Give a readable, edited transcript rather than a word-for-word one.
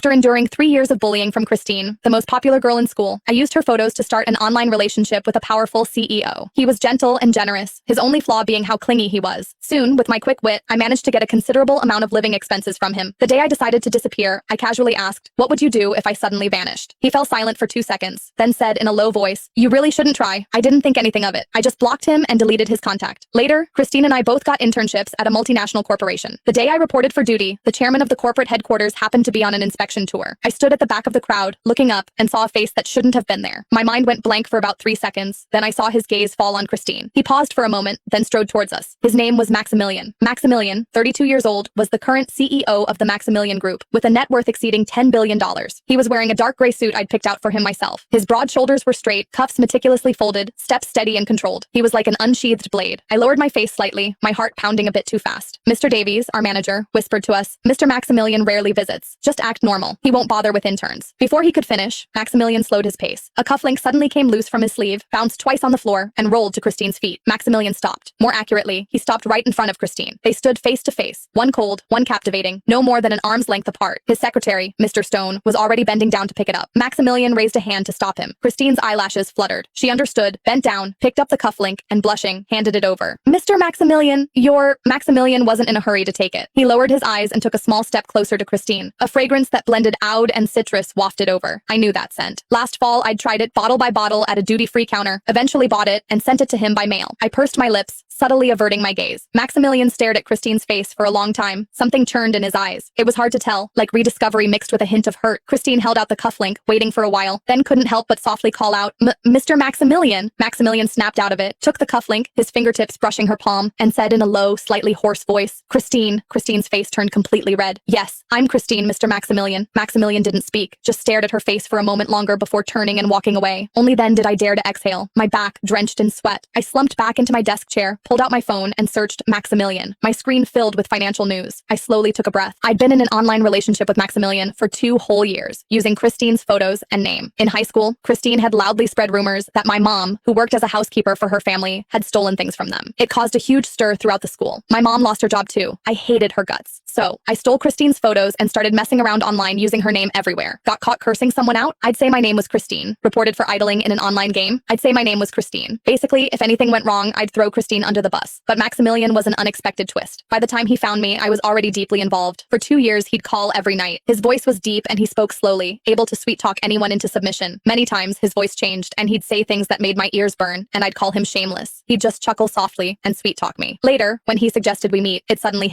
After enduring 3 years of bullying from Christine, the most popular girl in school, I used her photos to start an online relationship with a powerful CEO. He was gentle and generous, his only flaw being how clingy he was. Soon, with my quick wit, I managed to get a considerable amount of living expenses from him. The day I decided to disappear, I casually asked, "What would you do if I suddenly vanished?" He fell silent for 2 seconds, then said in a low voice, "You really shouldn't try." I didn't think anything of it. I just blocked him and deleted his contact. Later, Christine and I both got internships at a multinational corporation. The day I reported for duty, the chairman of the corporate headquarters happened to be on an inspection tour. I stood at the back of the crowd, looking up, and saw a face that shouldn't have been there. My mind went blank for about 3 seconds, then I saw his gaze fall on Christine. He paused for a moment, then strode towards us. His name was Maximilian. Maximilian, 32 years old, was the current CEO of the Maximilian Group, with a net worth exceeding $10 billion. He was wearing a dark gray suit I'd picked out for him myself. His broad shoulders were straight, cuffs meticulously folded, steps steady and controlled. He was like an unsheathed blade. I lowered my face slightly, my heart pounding a bit too fast. Mr. Davies, our manager, whispered to us, "Mr. Maximilian rarely visits. Just act normal. He won't bother with interns." Before he could finish, Maximilian slowed his pace. A cufflink suddenly came loose from his sleeve, bounced twice on the floor, and rolled to Christine's feet. Maximilian stopped. More accurately, he stopped right in front of Christine. They stood face to face, one cold, one captivating, no more than an arm's length apart. His secretary, Mr. Stone, was already bending down to pick it up. Maximilian raised a hand to stop him. Christine's eyelashes fluttered. She understood, bent down, picked up the cufflink, and blushing, handed it over. "Mr. Maximilian, Maximilian wasn't in a hurry to take it. He lowered his eyes and took a small step closer to Christine. A fragrance that blended oud and citrus wafted over. I knew that scent. Last fall, I'd tried it bottle by bottle at a duty-free counter, eventually bought it, and sent it to him by mail. I pursed my lips, subtly averting my gaze. Maximilian stared at Christine's face for a long time. Something churned in his eyes. It was hard to tell, like rediscovery mixed with a hint of hurt. Christine held out the cufflink, waiting for a while, then couldn't help but softly call out, "Mr. Maximilian." Maximilian snapped out of it, took the cufflink, his fingertips brushing her palm, and said in a low, slightly hoarse voice, "Christine." Christine's face turned completely red. "Yes, I'm Christine, Mr. Maximilian." Maximilian didn't speak, just stared at her face for a moment longer before turning and walking away. Only then did I dare to exhale, my back drenched in sweat. I slumped back into my desk chair, pulled out my phone, and searched Maximilian. My screen filled with financial news. I slowly took a breath. I'd been in an online relationship with Maximilian for 2 whole years, using Christine's photos and name. In high school, Christine had loudly spread rumors that my mom, who worked as a housekeeper for her family, had stolen things from them. It caused a huge stir throughout the school. My mom lost her job too. I hated her guts. So, I stole Christine's photos and started messing around online using her name everywhere. Got caught cursing someone out? I'd say my name was Christine. Reported for idling in an online game? I'd say my name was Christine. Basically, if anything went wrong, I'd throw Christine under the bus. But Maximilian was an unexpected twist. By the time he found me, I was already deeply involved. For 2 years, he'd call every night. His voice was deep and he spoke slowly, able to sweet-talk anyone into submission. Many times, his voice changed and he'd say things that made my ears burn, and I'd call him shameless. He'd just chuckle softly and sweet-talk me. Later, when he suggested we meet, it suddenly